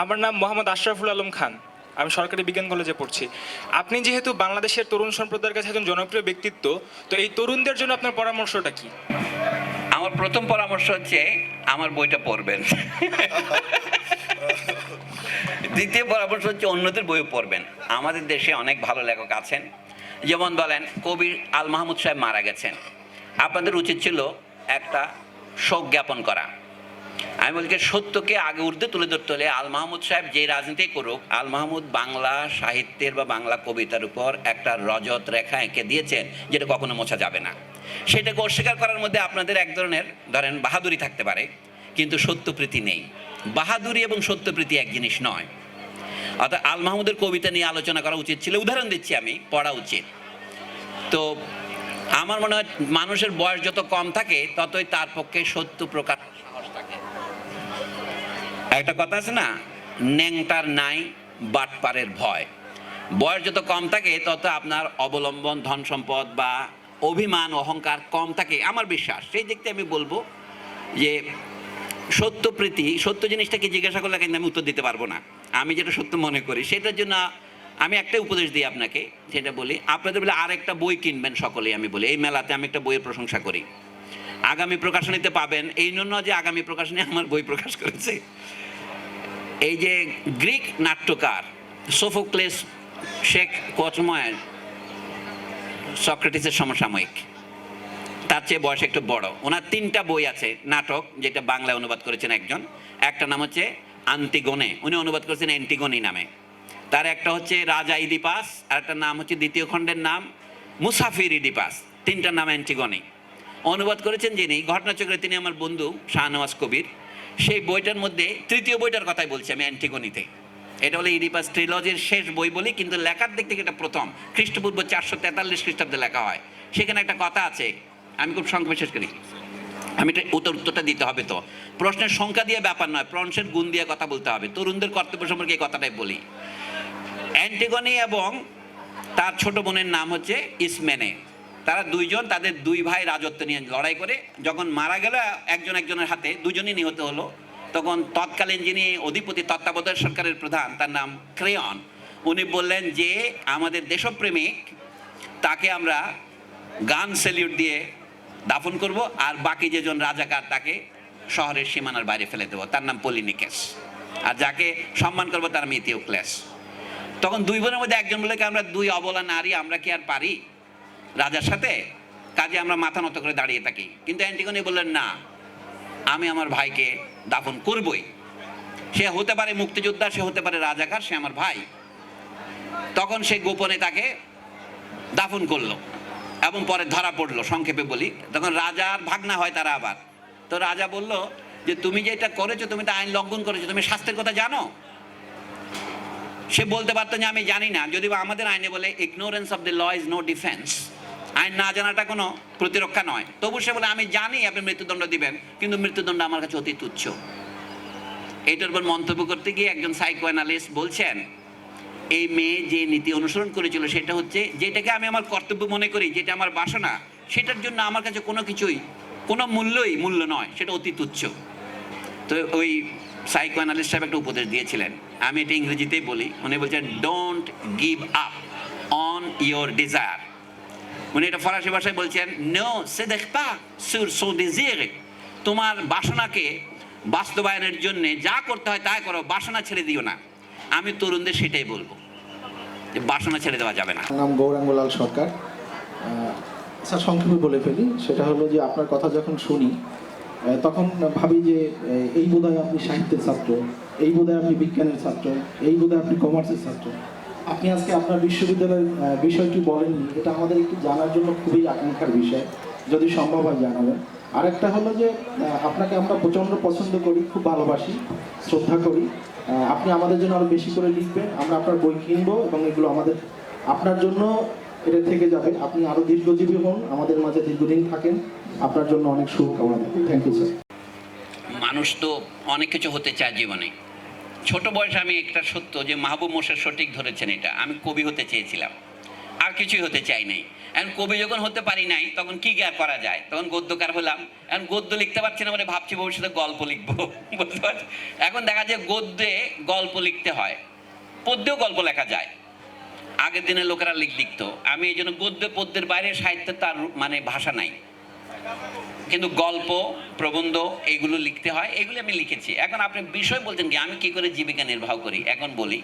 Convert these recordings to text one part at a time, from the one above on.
আমার নাম মোহাম্মদ আশরাফুল আলম খান। আমি সরকারি বিজ্ঞান কলেজে পড়ছি। আপনি যেহেতু বাংলাদেশের তরুণ সম্প্রদায়ের কাছে একজন জনপ্রিয় ব্যক্তিত্ব, তো এই তরুণদের জন্য আপনার পরামর্শটা কি? আমার প্রথম পরামর্শ হচ্ছে আমার বইটা পড়বেন। দ্বিতীয় পরামর্শ হচ্ছে অন্যদের বইও পড়বেন। আমাদের দেশে অনেক ভালো লেখক আছেন, যেমন বলেন কবি আল মাহমুদ সাহেব মারা গেছেন, আপনাদের উচিত ছিল একটা শোক জ্ঞাপন করা। আমি বলছি সত্যকে আগে ঊর্ধ্বে তুলে ধরতে হলে আল মাহমুদ সাহেব যে রাজনীতি করুক, আল মাহমুদ বাংলা সাহিত্যের বা বাংলা কবিতার উপর একটা রজত রেখা এঁকে দিয়েছেন যেটা কখনো মোছা যাবে না। সেটাকে অস্বীকার করার মধ্যে আপনাদের এক ধরনের ধরেন বাহাদুরি থাকতে পারে, কিন্তু সত্যপ্রীতি নেই। বাহাদুরি এবং সত্যপ্রীতি এক জিনিস নয়। অর্থাৎ আল মাহমুদের কবিতা নিয়ে আলোচনা করা উচিত ছিল, উদাহরণ দিচ্ছি আমি, পড়া উচিত। তো আমার মনে হয় মানুষের বয়স যত কম থাকে ততই তার পক্ষে সত্য প্রকাশ সাহস থাকে। একটা কথা আছে না, ন্যাংটার নাই বাটপারের ভয়। বয়স যত কম থাকে তত আপনার অবলম্বন, ধন সম্পদ বা অভিমান, অহংকার কম থাকে আমার বিশ্বাস। সেই দিক থেকে আমি বলবো যে সত্যপ্রীতি, সত্য জিনিসটাকে জিজ্ঞাসা করলে কিন্তু আমি উত্তর দিতে পারবো না। আমি যেটা সত্য মনে করি সেটার জন্য আমি একটা উপদেশ দিই আপনাকে, সেটা বলি আপনাদের বলে আরেকটা বই কিনবেন সকলেই। আমি বলি এই মেলাতে আমি একটা বইয়ের প্রশংসা করি, আগামী প্রকাশনীতে পাবেন। এই জন্য যে আগামী প্রকাশনী আমার বই প্রকাশ করেছে, এই যে গ্রিক নাট্যকার সোফোক্লেস শেখ কোচময়ের সক্রেটিসের সমসাময়িক, তার চেয়ে বয়স একটু বড়। ওনার 3টা বই আছে নাটক, যেটা বাংলায় অনুবাদ করেছেন একজন। একটা নাম হচ্ছে আন্তিগোনে, উনি অনুবাদ করেছেন অ্যান্টিগোনি নামে। তার একটা হচ্ছে রাজা ইডিপাস, আর একটা নাম হচ্ছে দ্বিতীয় খণ্ডের নাম মুসাফির ইডিপাস। 3টার নাম অ্যান্টিগোনি। অনুবাদ করেছেন যিনি, ঘটনাচক্রে তিনি আমার বন্ধু শাহনওয়াজ কবির। সেই বইটার মধ্যে 3য় বইটার কথাই বলছি আমি, অ্যান্টিগোনিতে। এটা হলো ইডিপাস ট্রিলজির শেষ বই বলি, কিন্তু লেখার দিক থেকে এটা প্রথম, খ্রিস্টপূর্ব 443 খ্রিস্টাব্দে লেখা হয়। সেখানে একটা কথা আছে, আমি খুব সংক্ষেপে শেষ করি। আমি এটা উত্তরটা দিতে হবে। তো প্রশ্নের সংখ্যা দিয়ে ব্যাপার নয়, প্রশ্নের গুণ দিয়ে কথা বলতে হবে। তরুণদের কর্তব্য সম্পর্কে এই কথাটাই বলি। অ্যান্টিগনি এবং তার ছোট বোনের নাম হচ্ছে ইসমেনে। তারা দুইজন, তাদের 2 ভাই রাজত্ব নিয়ে লড়াই করে যখন মারা গেল একজন একজনের হাতে, দুজনই নিহত হলো, তখন তৎকালীন যিনি অধিপতি, তত্ত্বাবধায়ক সরকারের প্রধান, তার নাম ক্রেয়ন, উনি বললেন যে আমাদের দেশপ্রেমিক, তাকে আমরা গান স্যালিউট দিয়ে দাফন করব, আর বাকি যেজন রাজাকার তাকে শহরের সীমানার বাইরে ফেলে দেবো, তার নাম পলিনিকেস, আর যাকে সম্মান করবো তার মিথিওক্লেস। তখন 2 বোনের মধ্যে একজন বলে, আমরা 2 অবলা নারী, আমরা কি আর পারি রাজার সাথে? কাজে আমরা মাথা নত করে দাঁড়িয়ে থাকি। কিন্তু অ্যান্টিগনি বললেন না, আমি আমার ভাইকে দাফন করবই। সে হতে পারে মুক্তিযোদ্ধা, সে হতে পারে রাজাকার, সে আমার ভাই। তখন সে গোপনে তাকে দাফন করলো এবং পরে ধরা পড়লো। সংক্ষেপে বলি, তখন রাজার ভাগনা হয় তারা আবার। তো রাজা বলল যে তুমি যে এটা করেছো, তুমি তো আইন লঙ্ঘন করেছো, তুমি শাস্তির কথা জানো? সে বলতে পারতো যে আমি জানি না, যদিও আমাদের আইনে বলে ignorance of the law is no defence, আইন না জানাটা কোনো প্রতিরক্ষা নয়। তবু সে বলে আমি জানি আপনি মৃত্যুদণ্ড দিবেন, কিন্তু মৃত্যুদণ্ড আমার কাছে অতি তুচ্ছ। এইটার উপর মন্তব্য করতে গিয়ে একজন সাইকোঅ্যানালিস্ট বলছেন, এই মেয়ে যে নীতি অনুসরণ করেছিল সেটা হচ্ছে, যেটাকে আমি আমার কর্তব্য মনে করি, যেটা আমার বাসনা, সেটার জন্য আমার কাছে কোনো কিছুই, কোনো মূল্য নয়, সেটা অতি তুচ্ছ। তো ওই সাইকোঅ্যানালিস্ট সাহেব একটা উপদেশ দিয়েছিলেন, আমি এটা ইংরেজিতেই বলি। উনি বলছেন don't give up on your desire. উনি এটা ফরাসি ভাষায় বলছেন নো সে দেখ পা সুর সো ডিজির, তোমার বাসনাকে বাস্তবায়নের জন্য যা করতে হয় তাই করো, বাসনা ছেড়ে দিও না। আমি তরুণদের সেটাই বলবো যে বাসনা ছেড়ে দেওয়া যাবে না। নাম গৌরাঙ্গলাল সরকার। স্যার সংক্ষেপে বলে ফেলি, সেটা হলো যে আপনার কথা যখন শুনি তখন ভাবি যে এই বোধহয় আপনি সাহিত্যের ছাত্র, এই বোধহয় আপনি বিজ্ঞানের ছাত্র, এই বোধহয় আপনি কমার্সের ছাত্র। আপনি আজকে আপনার বিশ্ববিদ্যালয়ের বিষয়টি বলেননি, এটা আমাদের একটু জানার জন্য খুবই আকাঙ্ক্ষার বিষয়, যদি সম্ভব হয় জানাবেন। আরেকটা হলো যে আপনাকে আমরা প্রচণ্ড পছন্দ করি, খুব ভালোবাসি, শ্রদ্ধা করি। আপনি আমাদের জন্য আরও বেশি করে লিখবেন, আমরা আপনার বই কিনবো এবং এগুলো আমাদের আপনার জন্য এটা থেকে যাবে। আপনি আরও দীর্ঘজীবী হন, আমাদের মাঝে দীর্ঘদিন থাকেন, আপনার জন্য অনেক শুভকামনা। Thank you sir. মানুষ তো অনেক কিছু হতে চায় জীবনে। ছোট বয়সে আমি একটা সত্য যে মাহবুব মোর্শেদ সঠিক ধরেছেন, এটা আমি কবি হতে চেয়েছিলাম। আর কিছুই হতে চাই নাই। এখন কবি যখন হতে পারি নাই তখন কি আর করা যায়, তখন গদ্যকার হলাম। এখন গদ্য লিখতে পারছি না, মানে ভাবছি ভবিষ্যতে গল্প লিখবো। বুঝতে পারছি। এখন দেখা যায় গদ্যে গল্প লিখতে হয়, পদ্যেও গল্প লেখা যায়। আগের দিনে লোকেরা লিখতো। আমি এই জন্য গদ্য পদ্যের বাইরে সাহিত্যে তার মানে ভাষা নাই, কিন্তু গল্প প্রবন্ধ এইগুলো লিখতে হয়, এগুলো আমি লিখেছি। এখন আপনি বিষয় বলছেন কি আমি কি করে জীবিকা নির্বাহ করি, এখন বলি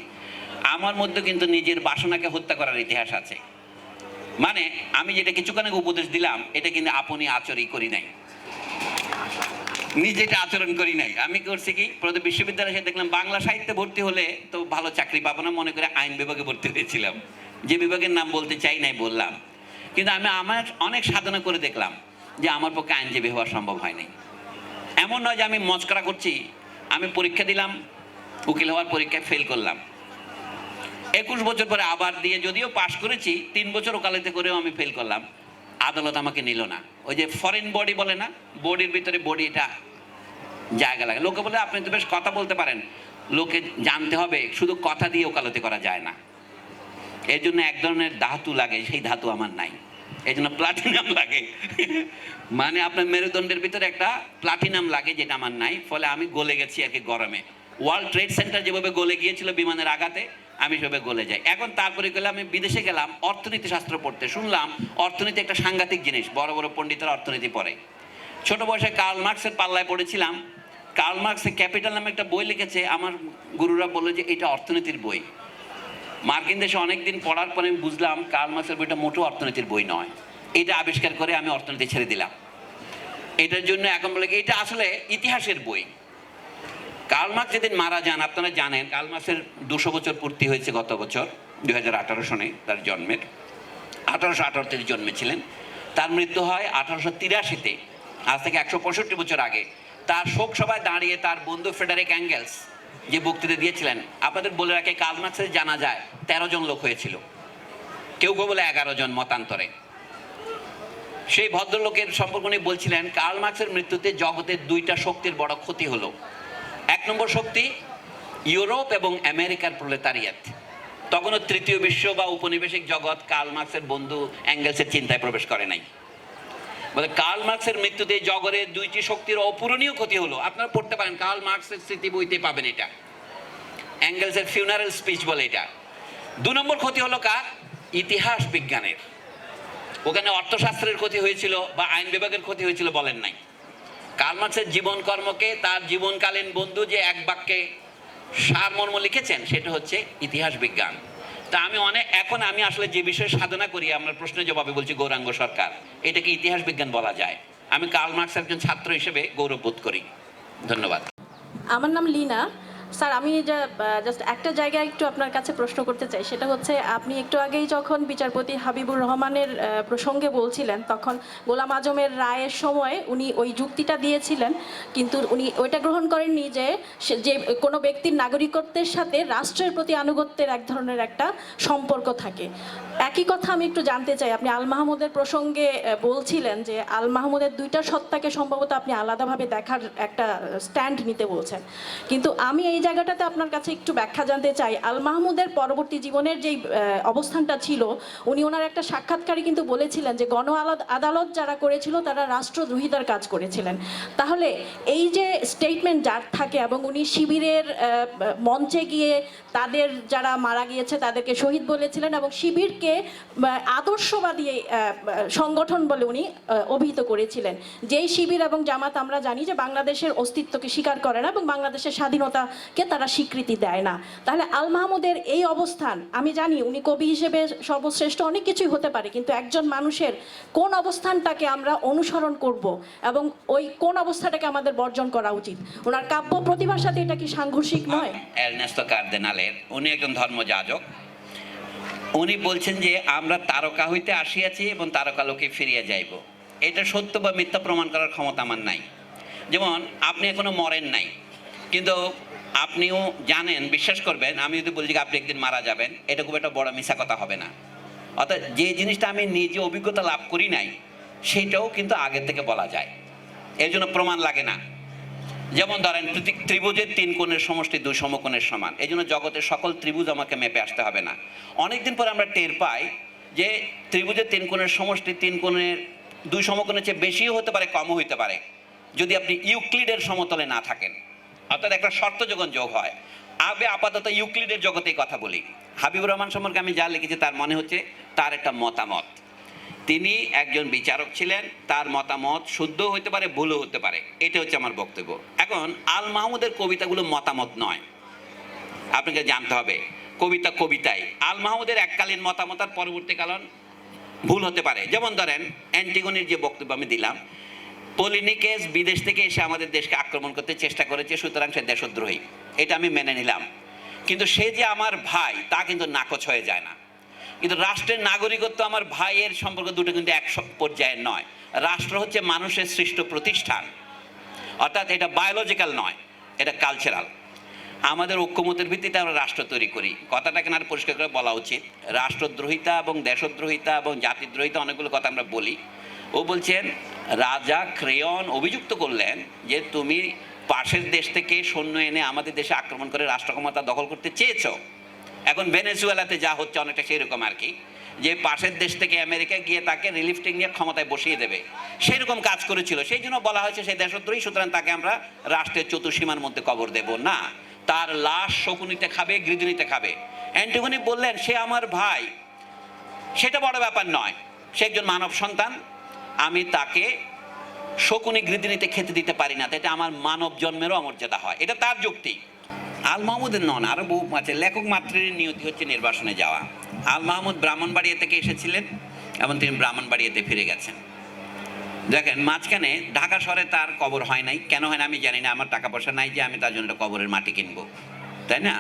আমার মধ্যে কিন্তু নিজের বাসনাকে হত্যা করার ইতিহাস আছে। মানে আমি যেটা কিছুক্ষণ আগে উপদেশ দিলাম এটা কিন্তু আপনি আচরই করি নাই, নিজে এটা আচরণ করি নাই। আমি করছি কি, প্রথম বিশ্ববিদ্যালয়ে এসে দেখলাম বাংলা সাহিত্যে ভর্তি হলে তো ভালো চাকরি পাবো না, মনে করে আইন বিভাগে ভর্তি হয়েছিলাম। যে বিভাগের নাম বলতে চাই নাই বললাম, কিন্তু আমি আমার অনেক সাধনা করে দেখলাম যে আমার পক্ষে আইনজীবী হওয়া সম্ভব হয় নাই। এমন নয় যে আমি মস্করা করছি, আমি পরীক্ষা দিলাম, উকিল হওয়ার পরীক্ষায় ফেল করলাম। 21 বছর পরে আবার দিয়ে যদিও পাশ করেছি, 3 বছর ওকালতি করেও আমি ফেল করলাম। আদালত আমাকে নিল না। ওই যে ফরেন বডি বলে না, বডির ভিতরে বডি এটা জায়গা লাগে। লোকে বলে আপনি তো বেশ কথা বলতে পারেন, লোকে জানতে হবে শুধু কথা দিয়ে ওকালতি করা যায় না। এর জন্য এক ধরনের ধাতু লাগে, সেই ধাতু আমার নাই। এই জন্য প্লাটিনাম লাগে। মানে আপনার মেরুদণ্ডের ভিতরে একটা প্লাটিনাম লাগে, যেটা আমার নাই। ফলে আমি গলে গেছি আর কি গরমে। ওয়ার্ল্ড ট্রেড সেন্টার যেভাবে গলে গিয়েছিল বিমানের আঘাতে, আমি সেভাবে গলে যাই। এখন তারপরে গেলে আমি বিদেশে গেলাম অর্থনীতি শাস্ত্র পড়তে। শুনলাম অর্থনীতি একটা সাংঘাতিক জিনিস, বড় বড় পণ্ডিতরা অর্থনীতি পড়ে। ছোট বয়সে কার্ল মার্কসের পাল্লায় পড়েছিলাম। কার্ল মার্কস ক্যাপিটাল নামে একটা বই লিখেছে, আমার গুরুরা বললো যে এটা অর্থনীতির বই। মার্কিন দেশে অনেকদিন পড়ার পরে আমি বুঝলাম কার্ল মার্কসের বইটা মোটেও অর্থনীতির বই নয়। এটা আবিষ্কার করে আমি অর্থনীতি ছেড়ে দিলাম। এটার জন্য এখন বলে এটা আসলে ইতিহাসের বই। কার্ল মার্কস যেদিন মারা যান, আপনারা জানেন কার্ল মার্কসের 200 বছর পূর্তি হয়েছে গত বছর 2018 সনে তার জন্মের। 1878 জন্মেছিলেন, তার মৃত্যু হয় 1883-তে, আজ থেকে 165 বছর আগে। তার শোক সভায় দাঁড়িয়ে তার বন্ধু ফ্রেডারিক অ্যাঙ্গেলস যে বক্তৃতা দিয়েছিলেন, আপনাদের বলে রাখে কার্ল মার্কসের জানা যায় 13 জন লোক হয়েছিল, কেউ কেউ বলে 11 জন মতান্তরে। সেই ভদ্রলোকের সম্পর্ক নিয়ে বলছিলেন কার্ল মার্কসের মৃত্যুতে জগতের 2টা শক্তির বড় ক্ষতি হলো। 1 নম্বর শক্তি ইউরোপ এবং আমেরিকার প্রলেতারিয়াত। তখনও তৃতীয় বিশ্ব বা উপনিবেশিক জগৎ কার্ল মার্কসের বন্ধু অ্যাঙ্গেলসের চিন্তায় প্রবেশ করে নাই। বলে কার্ল মার্কসের মৃত্যুতে জগতের 2টি শক্তির অপূরণীয় ক্ষতি হলো। আপনারা পড়তে পারেন, কার্ল মার্কসের স্মৃতি বইতে পাবেন এটা, অ্যাঙ্গেলসের ফিউনারেল স্পিচ বলে এটা। 2 নম্বর ক্ষতি হলো কার? ইতিহাস বিজ্ঞানের। ওখানে অর্থশাস্ত্রের ক্ষতি হয়েছিল বা আইন বিভাগের ক্ষতি হয়েছিল বলেন নাই। কার্ল মার্কসের জীবন কর্মকে তার জীবনকালীন বন্ধু যে এক বাক্যে সারমর্ম লিখেছেন সেটা হচ্ছে ইতিহাস বিজ্ঞান। তা এখন আমি আসলে যে বিষয়ে সাধনা করি, আমার প্রশ্নের জবাবে বলছি গৌরাঙ্গ সরকার, এটাকে ইতিহাস বিজ্ঞান বলা যায়। আমি কার্ল মার্কসের একজন ছাত্র হিসেবে গৌরববোধ করি। ধন্যবাদ। আমার নাম লীনা। স্যার, আমি জাস্ট একটা জায়গায় একটু আপনার কাছে প্রশ্ন করতে চাই। সেটা হচ্ছে আপনি একটু আগেই যখন বিচারপতি হাবিবুর রহমানের প্রসঙ্গে বলছিলেন, তখন গোলাম আজমের রায়ের সময় উনি ওই যুক্তিটা দিয়েছিলেন, কিন্তু উনি ওইটা গ্রহণ করেননি যে যে কোনো ব্যক্তির নাগরিকত্বের সাথে রাষ্ট্রের প্রতি আনুগত্যের এক ধরনের একটা সম্পর্ক থাকে। একই কথা আমি একটু জানতে চাই, আপনি আল মাহমুদের প্রসঙ্গে বলছিলেন যে আল মাহমুদের 2টা সত্তাকে সম্ভবত আপনি আলাদাভাবে দেখার একটা স্ট্যান্ড নিতে বলছেন, কিন্তু আমি এই জায়গাটাতে আপনার কাছে একটু ব্যাখ্যা জানতে চাই। আল মাহমুদের পরবর্তী জীবনের যেই অবস্থানটা ছিল, উনি ওনার একটা সাক্ষাৎকারে কিন্তু বলেছিলেন যে গণ আদালত যারা করেছিল তারা রাষ্ট্রদ্রোহিতার কাজ করেছিলেন। তাহলে এই যে স্টেটমেন্ট যার থাকে এবং উনি শিবিরের মঞ্চে গিয়ে তাদের যারা মারা গিয়েছে তাদেরকে শহীদ বলেছিলেন এবং শিবিরকে আদর্শবাদী সংগঠন বলে উনি অভিহিত করেছিলেন, যেই শিবির এবং জামাত আমরা জানি যে বাংলাদেশের অস্তিত্বকে স্বীকার করে না এবং বাংলাদেশের স্বাধীনতাকে তারা স্বীকৃতি দেয় না। তাহলে আল মাহমুদের এই অবস্থান, আমি জানি উনি কবি হিসেবে সর্বশ্রেষ্ঠ অনেক কিছুই হতে পারে, কিন্তু একজন মানুষের কোন অবস্থানটাকে আমরা অনুসরণ করব এবং ওই কোন অবস্থাটাকে আমাদের বর্জন করা উচিত? ওনার কাব্য প্রতিভার সাথে এটা কি সাংঘর্ষিক নয়? এরনেস্তো কার্দিনালের, উনি একজন ধর্মযাজক, উনি বলছেন যে আমরা তারকা হইতে আসিয়াছি এবং তারকালোকে ফিরিয়া যাইব। এটা সত্য বা মিথ্যা প্রমাণ করার ক্ষমতা আমার নাই। যেমন আপনি এখনো মরেন নাই, কিন্তু আপনিও জানেন, বিশ্বাস করবেন, আমি যদি বলি যে আপনি একদিন মারা যাবেন, এটা খুব একটা বড় মিথ্যা কথা হবে না। অর্থাৎ যে জিনিসটা আমি নিজে অভিজ্ঞতা লাভ করি নাই সেটাও কিন্তু আগের থেকে বলা যায়, এর জন্য প্রমাণ লাগে না। যেমন ধরেন ত্রিভুজের 3 কোণের সমষ্টি 2 সমকোণের সমান, এই জন্য জগতের সকল ত্রিভুজ আমাকে মেপে আসতে হবে না। অনেকদিন পরে আমরা টের পাই যে ত্রিভুজের তিন কোণের সমষ্টি তিন কোণের দুই সমকোণের চেয়ে বেশিও হতে পারে, কমও হতে পারে, যদি আপনি ইউক্লিডের সমতলে না থাকেন, অর্থাৎ একটা শর্ত যখন যোগ হয়। আপাতত ইউক্লিডের জগতেই কথা বলি। হাবিবুর রহমান সম্পর্কে আমি যা লিখেছি তার মনে হচ্ছে তার একটা মতামত। তিনি একজন বিচারক ছিলেন, তার মতামত শুদ্ধ হতে পারে, ভুলও হতে পারে, এটা হচ্ছে আমার বক্তব্য। এখন আল মাহমুদের কবিতাগুলো মতামত নয়, আপনাকে জানতে হবে কবিতা কবিতাই। আল মাহমুদের এককালীন মতামত আর পরবর্তীকালীন ভুল হতে পারে। যেমন ধরেন অ্যান্টিগনির যে বক্তব্য আমি দিলাম, পলিনিকেস বিদেশ থেকে এসে আমাদের দেশকে আক্রমণ করতে চেষ্টা করেছে, সুতরাং সে দেশদ্রোহী, এটা আমি মেনে নিলাম। কিন্তু সে যে আমার ভাই তা কিন্তু নাকচ হয়ে যায় না। কিন্তু রাষ্ট্রের নাগরিকত্ব আমার ভাইয়ের সম্পর্ক দুটো কিন্তু এক পর্যায়ের নয়। রাষ্ট্র হচ্ছে মানুষের সৃষ্ট প্রতিষ্ঠান, অর্থাৎ এটা বায়োলজিক্যাল নয়, এটা কালচারাল। আমাদের ঐক্যমতের ভিত্তিতে আমরা রাষ্ট্র তৈরি করি। কথাটা কেন আর পরিষ্কার করে বলা উচিত। রাষ্ট্রদ্রোহিতা এবং দেশদ্রোহিতা এবং জাতিদ্রোহিতা অনেকগুলো কথা আমরা বলি। ও বলছেন রাজা ক্রেয়ন অভিযুক্ত করলেন যে তুমি পাশের দেশ থেকে সৈন্য এনে আমাদের দেশে আক্রমণ করে রাষ্ট্র ক্ষমতা দখল করতে চেয়েছ। এখন ভেনেজুয়েলাতে যা হচ্ছে অনেকটা সেরকম আর কি, যে পাশের দেশ থেকে আমেরিকা গিয়ে তাকে রিলিফটিং নিয়ে ক্ষমতায় বসিয়ে দেবে, সেরকম কাজ করেছিল। সেই জন্য বলা হয়েছে সেই দেশদ্রোহী, সুতরাং তাকে আমরা রাষ্ট্রের চতুর্সীমার মধ্যে কবর দেব না, তার লাশ শকুনিতে খাবে, গৃদিনীতে খাবে। অ্যান্টিগনি বললেন সে আমার ভাই, সেটা বড় ব্যাপার নয়, সে একজন মানব সন্তান, আমি তাকে শকুনি গৃদিনীতে খেতে দিতে পারি না, তাতে আমার মানব জন্মেরও অমর্যাদা হয়। এটা তার যুক্তি। আল মাহমুদের নন, আরও বহু আছে। লেখক মাত্রের নিয়তি হচ্ছে নির্বাসনে যাওয়া। আল মাহমুদ ব্রাহ্মণবাড়িয়া থেকে এসেছিলেন এবং তিনি ব্রাহ্মণবাড়িয়াতে ফিরে গেছেন। দেখেন মাঝখানে ঢাকা শহরে তার কবর হয় নাই, কেন হয় না আমি জানি না, আমার টাকা পয়সা নাই যে আমি তার জন্য একটা কবরের মাটি কিনবো, তাই না?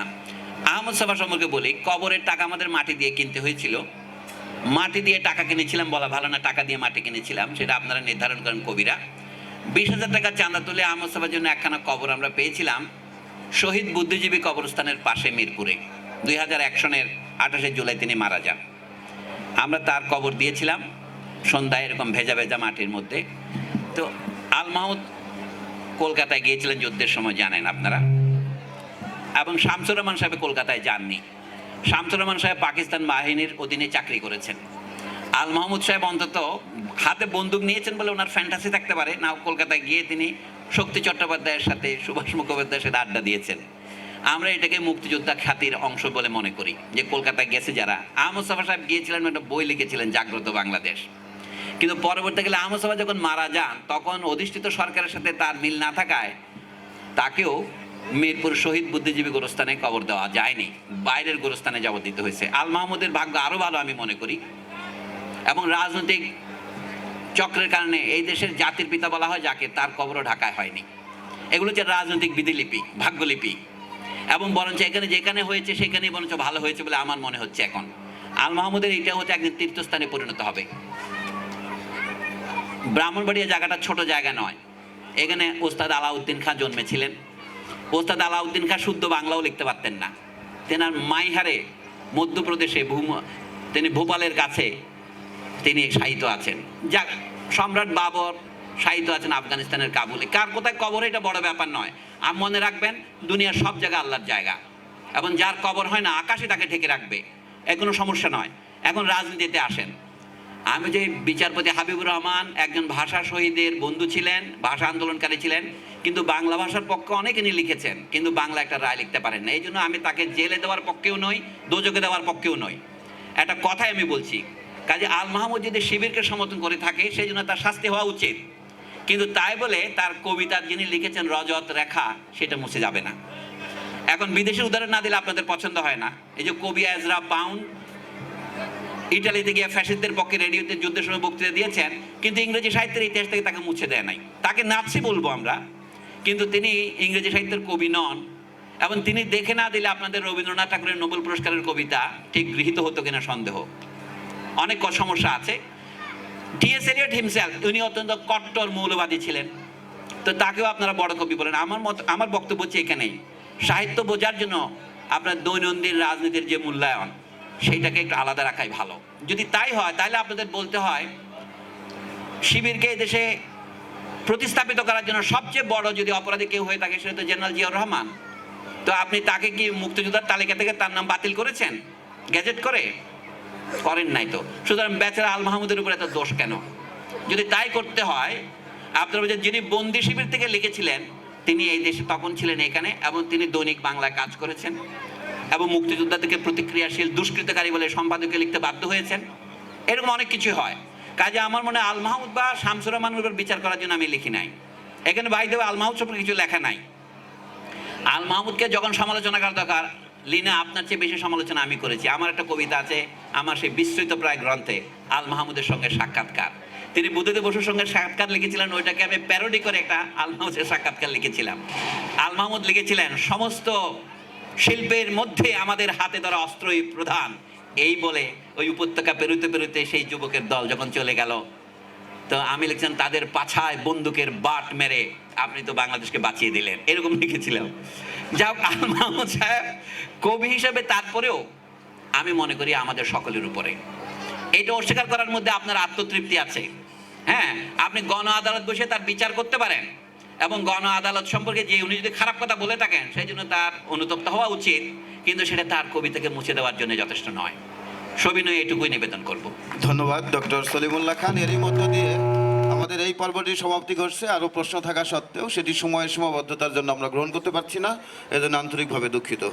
আহমদ সাফা সম্পর্কে বলি, কবরের টাকা আমাদের মাটি দিয়ে কিনতে হয়েছিল। মাটি দিয়ে টাকা কিনেছিলাম বলা ভালো না, টাকা দিয়ে মাটি কিনেছিলাম, সেটা আপনারা নির্ধারণ করেন কবিরা। 20,000 টাকা চাঁদা তুলে আহমদ সাফার জন্য একখানা কবর আমরা পেয়েছিলাম শহীদ বুদ্ধিজীবী কবরস্থানের পাশে মিরপুরে। 2001 সনের 28শে জুলাই তিনি মারা যান। আমরা তার কবর দিয়েছিলাম সন্ধ্যায় এরকম ভেজা ভেজা মাটির মধ্যে। তো আল মাহমুদ কলকাতায় গিয়েছিলেন যুদ্ধের সময়, জানেন আপনারা, এবং শামসুর রহমান সাহেব কলকাতায় যাননি। শামসুর রহমান সাহেব পাকিস্তান বাহিনীর অধীনে চাকরি করেছেন। আল মাহমুদ সাহেব অন্তত হাতে বন্দুক নিয়েছেন বলে ওনার ফ্যান্টাসি থাকতে পারে, না কলকাতায় গিয়ে তিনি শক্তি চট্টোপাধ্যায়ের সাথে, সুভাষ মুখোপাধ্যায়ের সাথে আড্ডা দিয়েছেন। আমরা এটাকে মুক্তিযোদ্ধা খ্যাতির অংশ বলে মনে করি, যে কলকাতায় গেছে যারা। আহমদ সাফা সাহেব গিয়েছিলেন, একটা বই লিখেছিলেন জাগ্রত বাংলাদেশ। কিন্তু পরবর্তীকালে আহমদ সাফা যখন মারা যান, তখন অধিষ্ঠিত সরকারের সাথে তার মিল না থাকায় তাকেও মিরপুর শহীদ বুদ্ধিজীবী গোরস্থানে কবর দেওয়া যায়নি, বাইরের গোরস্থানে জবাব দিতে হয়েছে। আল মাহমুদের ভাগ্য আরও ভালো আমি মনে করি, এবং রাজনৈতিক চক্রের কারণে এই দেশের জাতির পিতা বলা হয় যাকে, তার কবরও ঢাকায় হয়নি। এগুলো হচ্ছে রাজনৈতিক বিধিলিপি, ভাগ্যলিপি, এবং বরঞ্চ এখানে যেখানে হয়েছে সেখানেই বরঞ্চ ভালো হয়েছে বলে আমার মনে হচ্ছে। এখন আল মাহমুদের এটা হচ্ছে একদিন তীর্থস্থানে পরিণত হবে। ব্রাহ্মণবাড়িয়া জায়গাটা ছোট জায়গা নয়, এখানে ওস্তাদ আলাউদ্দিন খাঁ জন্মেছিলেন। ওস্তাদ আলাউদ্দিন খাঁ শুদ্ধ বাংলাও লিখতে পারতেন না। তেনার মাইহারে মধ্যপ্রদেশে তিনি ভোপালের কাছে তিনি শায়িত আছেন। যাক, সম্রাট বাবর শায়িত আছেন আফগানিস্তানের কাবুলে। কার কোথায় কবর এটা বড় ব্যাপার নয়। আর মনে রাখবেন দুনিয়ার সব জায়গা আল্লাহর জায়গা, এবং যার কবর হয় না আকাশে তাকে ঢেকে রাখবে, এ কোনো সমস্যা নয়। এখন রাজনীতিতে আসেন। আমি যে বিচারপতি হাবিবুর রহমান একজন ভাষা শহীদের বন্ধু ছিলেন, ভাষা আন্দোলনকারী ছিলেন, কিন্তু বাংলা ভাষার পক্ষে অনেকে নিয়ে লিখেছেন, কিন্তু বাংলা একটা রায় লিখতে পারেন না। এই জন্য আমি তাকে জেলে দেওয়ার পক্ষেও নই, দোজকে দেওয়ার পক্ষেও নই। একটা কথাই আমি বলছি, কাজে আল মাহমুদ যদি শিবিরকে সমর্থন করে থাকে সেই জন্য তার শাস্তি হওয়া উচিত, কিন্তু তাই বলে তার কবিতার যিনি লিখেছেন রজত রেখা, সেটা মুছে যাবে না। এখন বিদেশের উদাহরণ না দিলে আপনাদের পছন্দ হয় না। এই যে কবি এজরা পাউন্ড ইটালিতে গিয়ে ফ্যাসিস্টদের পক্ষে রেডিওতে যুদ্ধের সময় বক্তৃতা দিয়েছেন, কিন্তু ইংরেজি সাহিত্যের ইতিহাস থেকে তাকে মুছে দেয় নাই। তাকে নাৎসি বলবো আমরা, কিন্তু তিনি ইংরেজি সাহিত্যের কবি নন, এবং তিনি দেখে না দিলে আপনাদের রবীন্দ্রনাথ ঠাকুরের নোবেল পুরস্কারের কবিতা ঠিক গৃহীত হতো কিনা সন্দেহ। অনেক সমস্যা আছে। টি.এস. এলিয়ট হিমসেলফ, উনি অত্যন্ত কট্টর মৌলবাদী ছিলেন, তো তাকেও আপনারা বড় কবি বলেন। আমার বক্তব্য হচ্ছে এখানেই, সাহিত্য বোঝার জন্য আপনার দৈনন্দিন রাজনীতির যে মূল্যায়ন সেইটাকে একটু আলাদা রাখাই ভালো। যদি তাই হয় তাহলে আপনাদের বলতে হয় শিবিরকে দেশে প্রতিস্থাপিত করার জন্য সবচেয়ে বড় যদি অপরাধী কেউ হয়ে থাকে সেটা তো জেনারেল জিয়াউর রহমান। তো আপনি তাকে কি মুক্তিযোদ্ধার তালিকা থেকে তার নাম বাতিল করেছেন গেজেট করে? করেন নাই তো, সুতরাং বেচারা আল মাহমুদের উপর এত দোষ কেন? যদি তাই করতে হয়, আপনারা বলছেন যিনি বন্দি শিবির থেকে লিখেছিলেন তিনি এই দেশে তখন ছিলেন এখানে, এবং তিনি দৈনিক বাংলায় কাজ করেছেন এবং মুক্তিযোদ্ধা থেকে প্রতিক্রিয়াশীল দুষ্কৃতকারী বলে সম্পাদকে লিখতে বাধ্য হয়েছেন। এরকম অনেক কিছু হয়। কাজে আমার মনে হয় আল মাহমুদ বা শামসুর রহমানের উপর বিচার করার জন্য আমি লিখি নাই। এখানে ভাই দেবে আল মাহমুদ সম্পর্কে কিছু লেখা নাই। আল মাহমুদকে যখন সমালোচনা করা দরকার, লিনা আপনার চেয়ে বেশি সমালোচনা আমি করেছি। আমার একটা কবিতা আছে, আমার সেই বিস্তৃত প্রায় গ্রন্থে আল মাহমুদের সঙ্গে সাক্ষাৎকার। তিনি বুদ্ধদেব বসুর সঙ্গে সাক্ষাৎকার লিখেছিলেন, ওইটাকে আমি প্যারোডি করে একটা আল মাহমুদের সাক্ষাৎকার লিখেছিলাম। আল মাহমুদ লিখেছিলেন, সমস্ত শিল্পের মধ্যে আমাদের হাতে ধরা অস্ত্রই প্রধান। এই বলে ওই উপত্যকা পেরুতে পেরুতে সেই যুবকের দল যখন চলে গেল, তো আমি লিখছিলাম তাদের পাছায় বন্দুকের বাট মেরে আপনি তো বাংলাদেশকে বাঁচিয়ে দিলেন, এরকম লিখেছিলাম। যাই হোক, আল মাহমুদ সাহেব কবি হিসেবে তারপরেও আমি মনে করি আমাদের সকলের উপরে। এটা অস্বীকার করার মধ্যে আপনার আত্মতৃপ্তি আছে। হ্যাঁ, আপনি গণ আদালত বসে তার বিচার করতে পারেন, এবং গণ আদালত সম্পর্কে যে উনি যদি খারাপ কথা বলে থাকেন সেই জন্য তার অনুতপ্ত হওয়া উচিত, কিন্তু সেটা তার কবিতাকে মুছে দেওয়ার জন্য যথেষ্ট নয়। সবিনয়ে এটুকুই নিবেদন করব। ধন্যবাদ ডক্টর সলিমুল্লাহ খান। এরই মধ্য দিয়ে আমাদের এই পর্বটির সমাপ্তি ঘটছে। আরও প্রশ্ন থাকা সত্ত্বেও সেটি সময়ের সীমাবদ্ধতার জন্য আমরা গ্রহণ করতে পারছি না, এজন্য আন্তরিকভাবে দুঃখিত।